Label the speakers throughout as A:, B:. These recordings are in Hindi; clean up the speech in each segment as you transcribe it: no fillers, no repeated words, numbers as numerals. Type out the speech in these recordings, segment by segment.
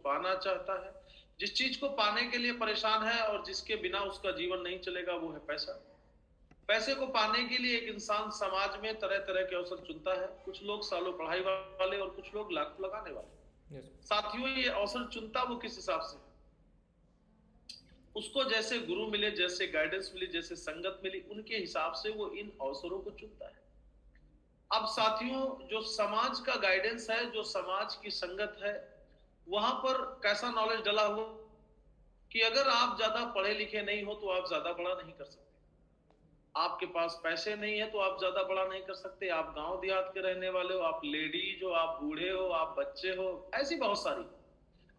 A: पाना चाहता है, जिस चीज को पाने के लिए परेशान है और जिसके बिना उसका जीवन नहीं चलेगा, वो है पैसा। पैसे को पाने के लिए एक इंसान समाज में तरह तरह के अवसर चुनता है। कुछ लोग सालों पढ़ाई वाले और कुछ लोग लाख लगाने वाले।
B: यस।
A: साथियों, ये अवसर चुनता वो किस हिसाब से? उसको जैसे गुरु मिले, जैसे गाइडेंस मिली, जैसे संगत मिली, उनके हिसाब से वो इन अवसरों को चुनता है। अब साथियों, जो समाज का गाइडेंस है, जो समाज की संगत है, वहां पर कैसा नॉलेज डला हुआ कि अगर आप ज्यादा पढ़े लिखे नहीं हो तो आप ज्यादा बड़ा नहीं कर सकते। आपके पास पैसे नहीं है तो आप ज्यादा बड़ा नहीं कर सकते। आप गांव देहात के रहने वाले हो, आप लेडीज हो, आप बूढ़े हो, आप बच्चे हो, ऐसी बहुत सारी,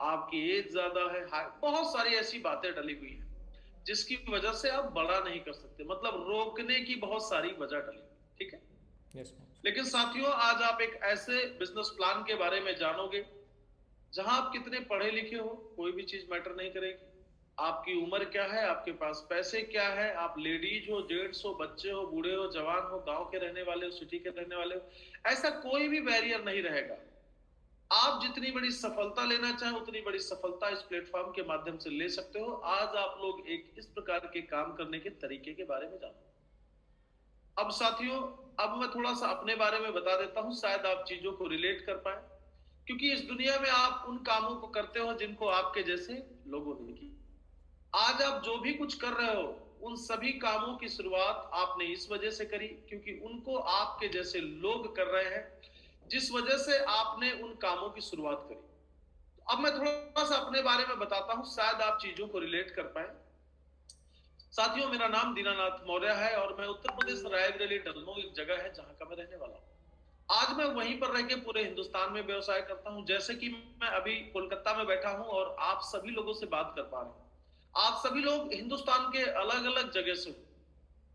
A: आपकी एज ज्यादा है, बहुत सारी ऐसी बातें डली हुई है जिसकी वजह से आप बड़ा नहीं कर सकते। मतलब रोकने की बहुत सारी वजह डली हुई। ठीक है।
B: यस।
A: लेकिन साथियों, आज आप एक ऐसे बिजनेस प्लान के बारे में जानोगे जहां आप कितने पढ़े लिखे हो, कोई भी चीज मैटर नहीं करेगी। आपकी उम्र क्या है, आपके पास पैसे क्या है, आप लेडीज हो, जेंट्स हो, बच्चे हो, बूढ़े हो, जवान हो, गांव के रहने वाले हो, सिटी के रहने वाले हो, ऐसा कोई भी बैरियर नहीं रहेगा। आप जितनी बड़ी सफलता लेना चाहें उतनी बड़ी सफलता इस प्लेटफॉर्म के माध्यम से ले सकते हो। आज आप लोग एक इस प्रकार के काम करने के तरीके के बारे में जानो। अब साथियों, अब मैं थोड़ा सा अपने बारे में बता देता हूं, शायद आप चीजों को रिलेट कर पाए। क्योंकि इस दुनिया में आप उन कामों को करते हो जिनको आपके जैसे लोगों ने की। आज आप जो भी कुछ कर रहे हो, उन सभी कामों की शुरुआत आपने इस वजह से करी क्योंकि उनको आपके जैसे लोग कर रहे हैं, जिस वजह से आपने उन कामों की शुरुआत करी। तो अब मैं थोड़ा सा अपने बारे में बताता हूं, शायद आप चीजों को रिलेट कर पाए। साथियों, मेरा नाम दीनानाथ मौर्य है और मैं उत्तर प्रदेश रायबरेली डलमो एक जगह है जहां का मैं रहने वाला हूं। आज मैं वहीं पर रह के पूरे हिंदुस्तान में व्यवसाय करता हूं। जैसे कि मैं अभी कोलकाता में बैठा हूं और आप सभी लोगों से बात कर पा रहा हूं। आप सभी लोग हिंदुस्तान के अलग अलग जगह से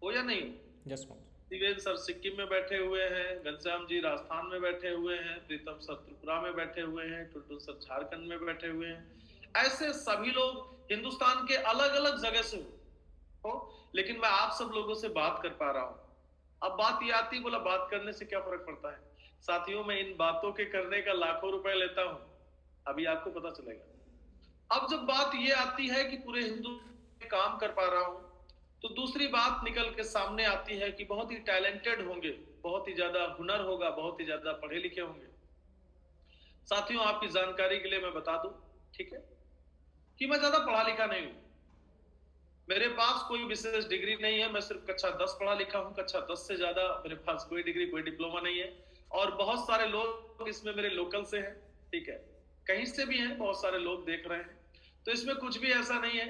A: हो या नहीं हो?
B: यस।
A: दिवेंद्र सर सिक्किम में बैठे हुए हैं, घनश्याम जी राजस्थान में बैठे हुए हैं, प्रीतम सर त्रिपुरा में बैठे हुए हैं, टुटू सर झारखंड में बैठे हुए हैं। ऐसे सभी लोग हिंदुस्तान के अलग अलग जगह से हो, लेकिन मैं आप सब लोगों से बात कर पा रहा हूं। अब बात ये आती, बोला बात करने से क्या फर्क पड़ता है? साथियों, मैं इन बातों के करने का लाखों रुपए लेता हूं, अभी आपको पता चलेगा। अब जब बात ये आती है कि पूरे हिंदू में काम कर पा रहा हूं, तो दूसरी बात निकल के सामने आती है कि बहुत ही टैलेंटेड होंगे, बहुत ही ज्यादा हुनर होगा, बहुत ही ज्यादा पढ़े लिखे होंगे। साथियों, आपकी जानकारी के लिए मैं बता दूं, ठीक है, कि मैं ज्यादा पढ़ा लिखा नहीं हूं। मेरे पास कोई विशेष डिग्री नहीं है। मैं सिर्फ कक्षा 10 पढ़ा लिखा हूं, कक्षा 10 से ज्यादा मेरे पास कोई डिग्री, कोई डिप्लोमा नहीं है। और बहुत सारे लोग इसमें मेरे लोकल से हैं, ठीक है, कहीं से भी हैं, बहुत सारे लोग देख रहे हैं, तो इसमें कुछ भी ऐसा नहीं है।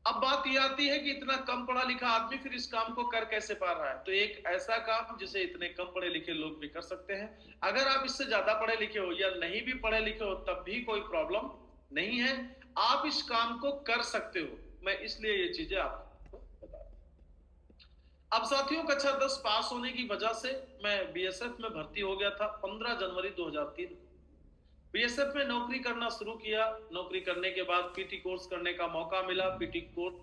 A: अब बात ये आती है कि इतना कम पढ़ा लिखा आदमी फिर इस काम को कर कैसे पा रहा है? तो एक ऐसा काम जिसे इतने कम पढ़े लिखे लोग भी कर सकते हैं। अगर आप इससे ज्यादा पढ़े लिखे हो या नहीं भी पढ़े लिखे हो, तब भी कोई प्रॉब्लम नहीं है, आप इस काम को कर सकते हो। मैं इसलिए ये चीजें आपको बता रहा हूं। अब साथियों, कक्षा 10 पास होने की वजह से मैं बीएसएफ में भर्ती हो गया था 15 जनवरी 2003। बीएसएफ में नौकरी करना शुरू किया। नौकरी करने के बाद पीटी कोर्स करने का मौका मिला। पीटी कोर्स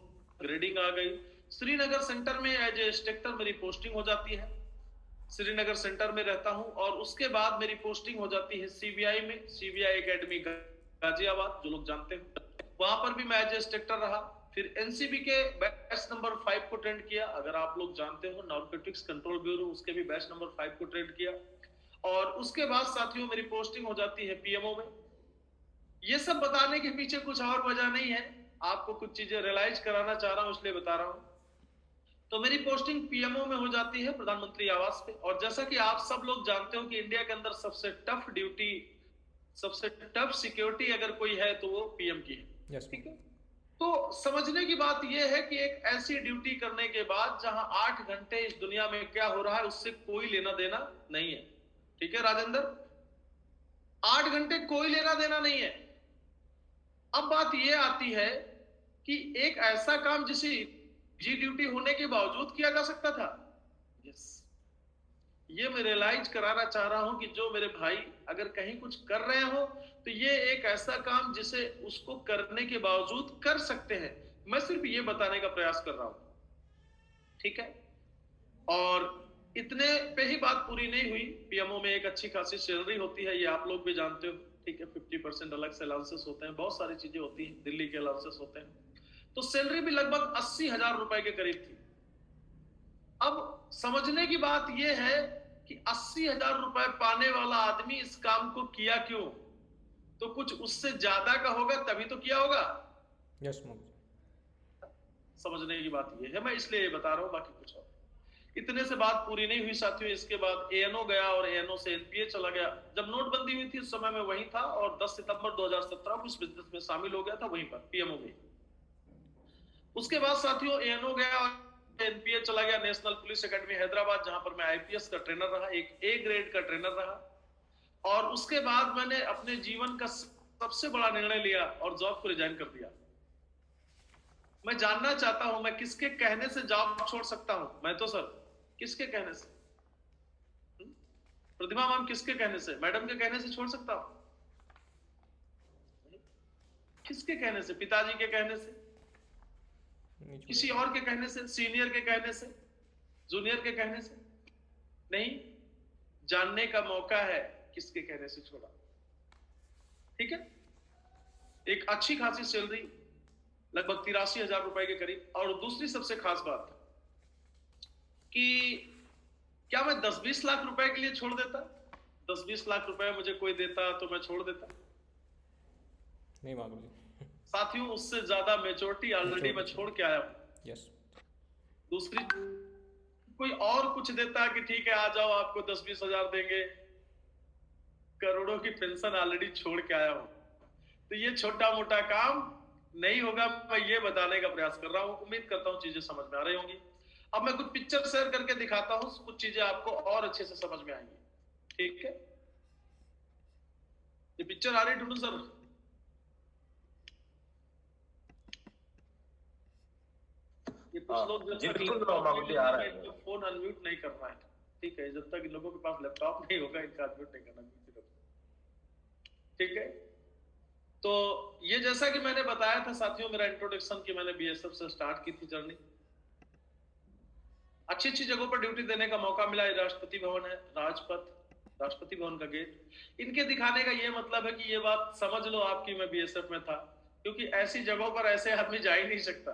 A: ग्रेडिंग आ गई। श्रीनगर सेंटर में एज ए इंस्ट्रक्टर मेरी पोस्टिंग हो जाती है। श्रीनगर सेंटर में रहता हूं और उसके बाद मेरी पोस्टिंग हो जाती है सीबीआई में, सीबीआई एकेडमी गाजियाबाद, जो लोग जानते हैं। वहां पर भी मैं एज ए इंस्ट्रक्टर रहा। फिर एनसीबी के बैच नंबर 5 को ट्रेंड किया। अगर आप लोग जानते हो, नारकोटिक्स कंट्रोल ब्यूरो, उसके भी बैच नंबर 5 को ट्रेंड किया। और उसके बाद साथियों मेरी पोस्टिंग हो जाती है पीएमओ में। ये सब बताने के पीछे कुछ और वजह नहीं है, आपको कुछ चीजें रियलाइज कराना चाह रहा हूं, इसलिए बता रहा हूं। तो मेरी पोस्टिंग पीएमओ में हो जाती है, प्रधानमंत्री आवास पे। और जैसा कि आप सब लोग जानते हो कि इंडिया के अंदर सबसे टफ ड्यूटी, सबसे टफ सिक्योरिटी अगर कोई है तो वो पीएम की है।
B: यस।
A: ठीक है। तो समझने की बात यह है कि एक ऐसी ड्यूटी करने के बाद जहां 8 घंटे इस दुनिया में क्या हो रहा है उससे कोई लेना देना नहीं है। ठीक है राजेंद्र, 8 घंटे कोई लेना देना नहीं है। अब बात यह आती है कि एक ऐसा काम जिसे जी ड्यूटी होने के बावजूद किया जा सकता था। यस, ये मैं रियलाइज कराना चाह रहा हूं कि जो मेरे भाई अगर कहीं कुछ कर रहे हो तो ये एक ऐसा काम जिसे उसको करने के बावजूद कर सकते हैं। मैं सिर्फ ये बताने का प्रयास कर रहा हूं, ठीक है। और इतने पे ही बात पूरी नहीं हुई। पीएमओ में एक अच्छी खासी सैलरी होती है, ये आप लोग भी जानते हो, ठीक है, 50% अलग से अलाउंसेस होते हैं, बहुत सारी चीजें होती हैं, दिल्ली के अलाउंसेस होते हैं। तो सैलरी भी लगभग 80,000 रुपए के करीब थी। अब समझने की बात यह है कि 80,000 रुपए पाने वाला आदमी इस काम को किया क्यों? तो कुछ उससे ज्यादा का होगा तभी तो किया होगा।
B: यस मोदी।
A: समझने की बात यह है, मैं इसलिए ये बता रहा हूं, बाकी कुछ और। इतने से बात पूरी नहीं हुई साथियों, इसके बाद एएनओ गया और एएनओ से एनपीए चला गया। जब नोटबंदी हुई थी उस समय मैं वहीं था और 10 सितंबर 2017 को इस बिजनेस में शामिल हो गया था, वहीं पर पीएमओ में। उसके बाद साथियों एएनओ गया और एनपीए चला गया नेशनल पुलिस एकेडमी हैदराबाद, जहां पर मैं आईपीएस का ट्रेनर रहा, एक ए ग्रेड का ट्रेनर रहा। और उसके बाद मैंने अपने जीवन का सबसे बड़ा निर्णय लिया और जॉब को रिजाइन कर दिया। मैं जानना चाहता हूं मैं किसके कहने से जॉब छोड़ सकता हूं? मैं तो सर किसके कहने से? प्रतिभा मैम किसके कहने से? मैडम के कहने से छोड़ सकता हूं? किसके कहने से? पिताजी के कहने से? किसी और के कहने से? सीनियर के कहने से? जूनियर के कहने से? नहीं, जानने का मौका है किसके कहने से छोड़ा। ठीक है, एक अच्छी खासी सैलरी लगभग 83,000 रुपए के करीब। और दूसरी सबसे खास बात कि क्या मैं 10-20 लाख रुपए के लिए छोड़ देता? 10-20 लाख रुपए मुझे कोई देता तो मैं छोड़ देता?
B: नहीं मालूम जी।
A: साथियों उससे ज्यादा मेच्योरिटी ऑलरेडी मैं छोड़ के आया हूं।
B: यस।
A: दूसरी कोई और कुछ देता कि ठीक है आ जाओ आपको 10-20 हजार देंगे, करोड़ों की पेंशन ऑलरेडी छोड़ के आया हूं। तो ये छोटा मोटा काम नहीं होगा, मैं ये बताने का प्रयास कर रहा हूं। उम्मीद करता हूं चीजें समझ में आ रही होंगी। अब मैं कुछ पिक्चर शेयर करके दिखाता हूं, कुछ चीजें आपको और अच्छे से समझ में आएंगी। ठीक है, ये पिक्चर आ रही टुटू सर? ये कुछ लोग जब तक फोन अनम्यूट नहीं कर रहा है, ठीक है, जब तक इन लोगों के पास लैपटॉप नहीं होगा इनका अनम्यूट नहीं करना। ठीक है, तो ये जैसा कि मैंने बताया था साथियों मेरा इंट्रोडक्शन कि मैंने बीएसएफ से स्टार्ट की थी जर्नी। अच्छी अच्छी जगहों पर ड्यूटी देने का मौका मिला। राष्ट्रपति भवन है, राजपथ, राष्ट्रपति भवन का गेट। इनके दिखाने का ये मतलब है कि ये बात समझ लो आपकी मैं बीएसएफ में था, क्योंकि ऐसी जगहों पर ऐसे आदमी जा ही नहीं सकता।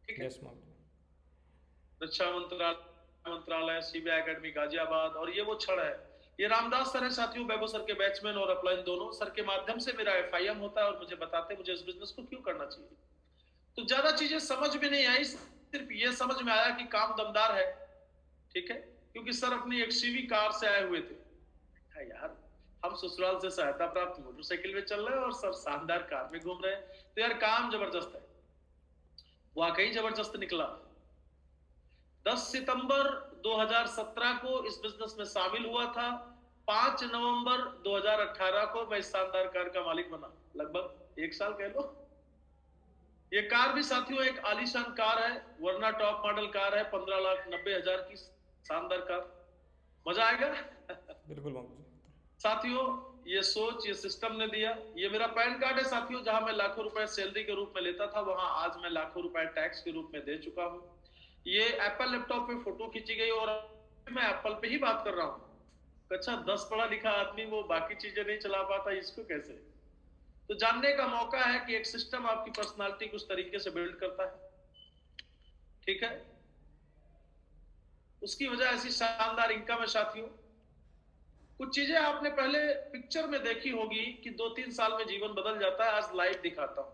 A: ठीक है, रक्षा मंत्रालय, सीबीआई एकेडमी गाजियाबाद, और ये वो क्षण है। ये रामदास सर है साथियों, बैबो सर के बैचमैन और अपलाइन दोनों। सर के माध्यम से मेरा एफआईएम होता है और मुझे बताते मुझे इस बिजनेस को क्यों करना चाहिए। तो ज्यादा चीजें समझ में नहीं आई, सिर्फ ये समझ में आया कि काम दमदार है। ठीक है, क्योंकि सर अपनी एक सीवी कार से आए हुए थे। यार हम ससुराल से सहायता प्राप्त मोटरसाइकिल में चल रहे हैं और सर शानदार कार में घूम रहे हैं, तो यार काम जबरदस्त है। वाकई जबरदस्त निकला। 10 सितंबर 2017 को इस बिजनेस में शामिल हुआ था। 5 नवंबर 2018 को मैं इस शानदार कार का मालिक बना। लगभग 1 साल कह लो। ये कार भी साथियों एक आलीशान कार है, वरना टॉप मॉडल कार है, 15,90,000 की शानदार कार। मजा आएगा।
B: बिल्कुल
A: साथियों ये सोच ये सिस्टम ने दिया। ये मेरा पैन कार्ड है साथियों, जहां मैं लाखों रुपए सैलरी के रूप में लेता था, वहां आज मैं लाखों रुपए टैक्स के रूप में दे चुका हूं। ये एप्पल लैपटॉप पे फोटो खींची गई और मैं एप्पल पे ही बात कर रहा हूं। अच्छा 10 पढ़ा लिखा आदमी वो बाकी चीजें नहीं चला पाता, इसको कैसे? तो जानने का मौका है कि एक सिस्टम आपकी पर्सनालिटी कुछ तरीके से बिल्ड करता है। ठीक है, उसकी वजह ऐसी शानदार इनकम है साथियों। कुछ चीजें आपने पहले पिक्चर में देखी होगी कि 2-3 साल में जीवन बदल जाता है। आज लाइव दिखाता हूं।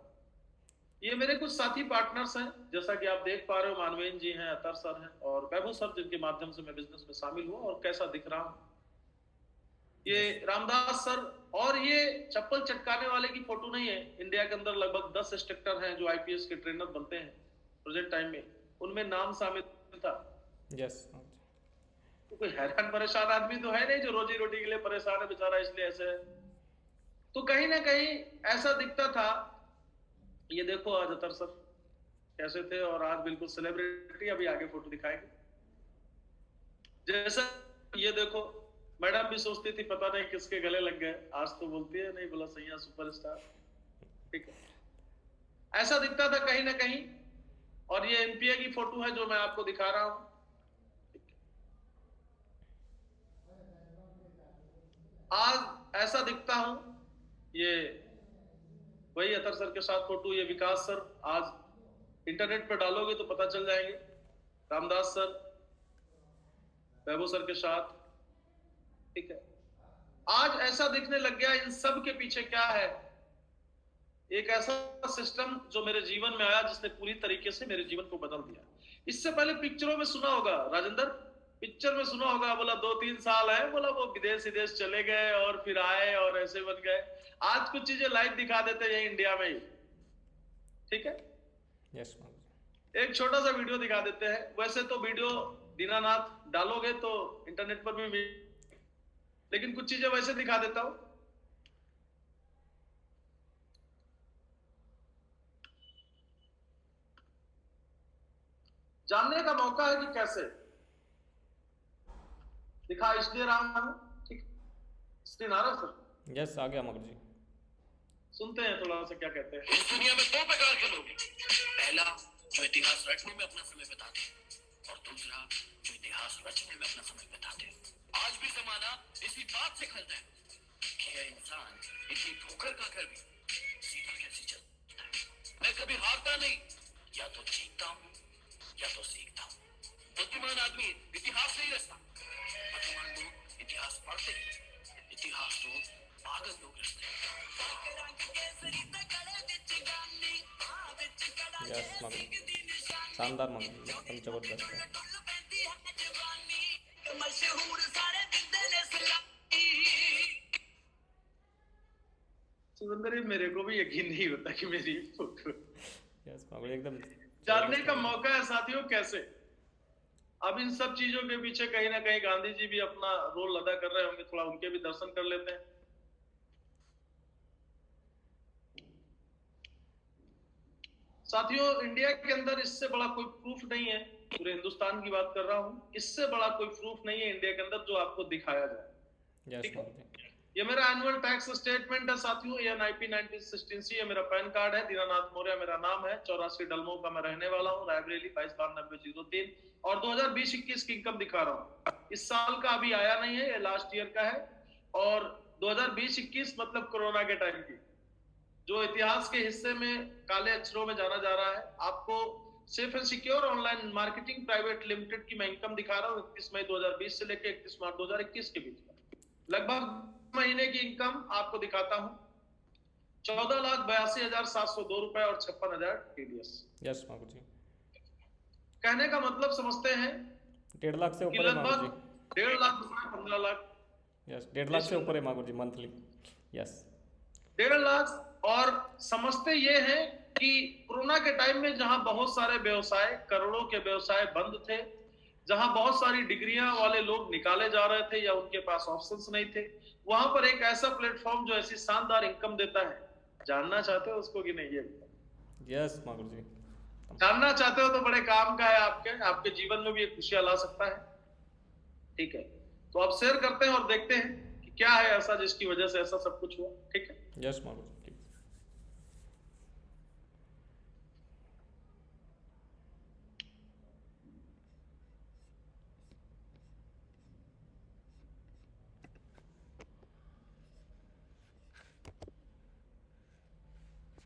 A: ये मेरे कुछ साथी पार्टनर्स हैं, जैसा कि आप देख पा रहे हो, मानवेन जी हैं, अतर सर हैं और बैभव सर, जिनके माध्यम से मैं बिजनेस में शामिल हुआ और कैसा दिख रहा हूं। ये रामदास सर, और ये चप्पल चटकाने वाले की फोटो नहीं है। इंडिया के अंदर लगभग 10 इंस्ट्रक्टर हैं जो आईपीएस के ट्रेनर बनते हैं प्रेजेंट टाइम में, उनमें नाम शामिल था।
B: यस।
A: तो कोई हैरान परेशान आदमी तो है नहीं जो रोजी रोटी के लिए परेशान है बेचारा, इसलिए ऐसे है। तो कहीं ना कहीं ऐसा दिखता था। ये देखो आज अतर सर कैसे थे और आज बिल्कुल सेलिब्रिटी। अभी आगे फोटो दिखाएंगे। जैसा ये देखो, मैडम भी सोचती थी पता नहीं किसके गले लग गए, आज तो बोलती है नहीं बोला सैया सुपरस्टार। ठीक है, ऐसा दिखता था कहीं ना कहीं। और ये एनपीए की फोटो है जो मैं आपको दिखा रहा हूं। आज ऐसा दिखता हूं ये वही अतर सर के साथ फोटो, ये विकास सर, आज इंटरनेट पर डालोगे तो पता चल जाएंगे। रामदास सर, वैभव सर के साथ, ठीक है। आज ऐसा दिखने लग गया इन सब के पीछे क्या है, एक ऐसा सिस्टम जो मेरे जीवन में आया जिसने पूरी तरीके से मेरे जीवन को बदल दिया। इससे पहले पिक्चरों में सुना होगा, राजेंद्र, पिक्चर में सुना होगा, बोला 2-3 साल है, बोला वो विदेश विदेश चले गए और फिर आए और ऐसे बन गए। आज कुछ चीजें लाइव दिखा देते हैं यही इंडिया में ही, ठीक है।
B: यस
A: एक छोटा सा वीडियो दिखा देते हैं। वैसे तो वीडियो दीनानाथ डालोगे तो इंटरनेट पर भी लेकिन कुछ चीजें वैसे दिखा देता हूं। जानने का मौका है कि कैसे दिखा इसलिए रहा हूं, ठीक। स्क्रीन आ रहा है सर?
B: यस, आ गया मगर जी।
A: सुनते हैं थोड़ा सा क्या कहते हैं।
C: इस दुनिया में 2 प्रकार के लोग हैं। पहला जो इतिहास रचने में अपना समय बिताते हैं, और दूसरा जो इतिहास रचने में अपना समय बिताते हैं। आज भी जमाना इसी बात से खलता है कि यह इंसान इतनी ठोकर खाकर भी सीधा कैसे चलता है। मैं कभी हारता नहीं, या तो जीतता हूँ या तो सीखता हूँ। बुद्धिमान आदमी इतिहास नहीं रचता, बुद्धिमान लोग इतिहास पढ़ते हैं। इतिहास तो पागल लोग रचते हैं।
B: यस मगर शानदार मगर एकदम जबरदस्त है।
A: सुंदरी, मेरे को भी यकीन नहीं होता कि मेरी फोटो।
B: यस मगर एकदम
A: जानने का मौका है साथियों कैसे। अब इन सब चीजों के पीछे कहीं ना कहीं गांधी जी भी अपना रोल अदा कर रहे होंगे, थोड़ा उनके भी दर्शन कर लेते हैं। साथियों, इंडिया के अंदर इससे बड़ा कोई प्रूफ नहीं है, पूरे हिंदुस्तान की बात कर रहा हूं, इससे बड़ा कोई प्रूफ नहीं है इंडिया के अंदर जो आपको दिखाया जाए।
B: यस मगर
A: ये मेरा एनुअल टैक्स स्टेटमेंट है साथियों, ये NIP 1916, ये मेरा पैन कार्ड है, दीनानाथ मौर्य मेरा नाम है, 84 डलमो का मैं रहने वाला हूँ, रायबरेली 229203, और 2020-21 की इनकम दिखा रहा हूँ। इस साल का अभी आया नहीं है, ये लास्ट ईयर का है, और 2020-21 मतलब कोरोना के टाइम की, जो इतिहास के हिस्से में काले अक्षरों में जाना जा रहा है। आपको safe and secure online marketing private limited की मैं इनकम दिखा रहा हूँ 31 मई 2020 से लेकर 31 मार्च 2021 के बीच में। लगभग महीने की इनकम आपको दिखाता हूं, 14,82,702 रुपए और 56,000 TDS।
B: यस मगर जी,
A: कहने का मतलब समझते हैं
B: 1.5 लाख से ऊपर है
A: लगभग
B: मगर जी।
A: 1.5 लाख रुपए, 15 लाख।
B: यस, 1.5 लाख से ऊपर है मगर जी मंथली। यस
A: 1.5 लाख। और समझते ये हैं कि कोरोना के टाइम में जहां बहुत सारे व्यवसाय, करोड़ों के व्यवसाय बंद थे, जहां बहुत सारी डिग्रियां वाले लोग निकाले जा रहे थे या उनके पास ऑप्शंस नहीं थे, वहां पर एक ऐसा प्लेटफॉर्म जो ऐसी शानदार इनकम देता है, जानना चाहते हो उसको कि नहीं? ये
B: यस मगर जी,
A: जानना चाहते हो तो बड़े काम का है, आपके जीवन में भी एक खुशियां ला सकता है, ठीक है। तो अब शेयर करते हैं और देखते हैं कि क्या है ऐसा जिसकी वजह से ऐसा सब कुछ हुआ, ठीक है।
B: यस मगर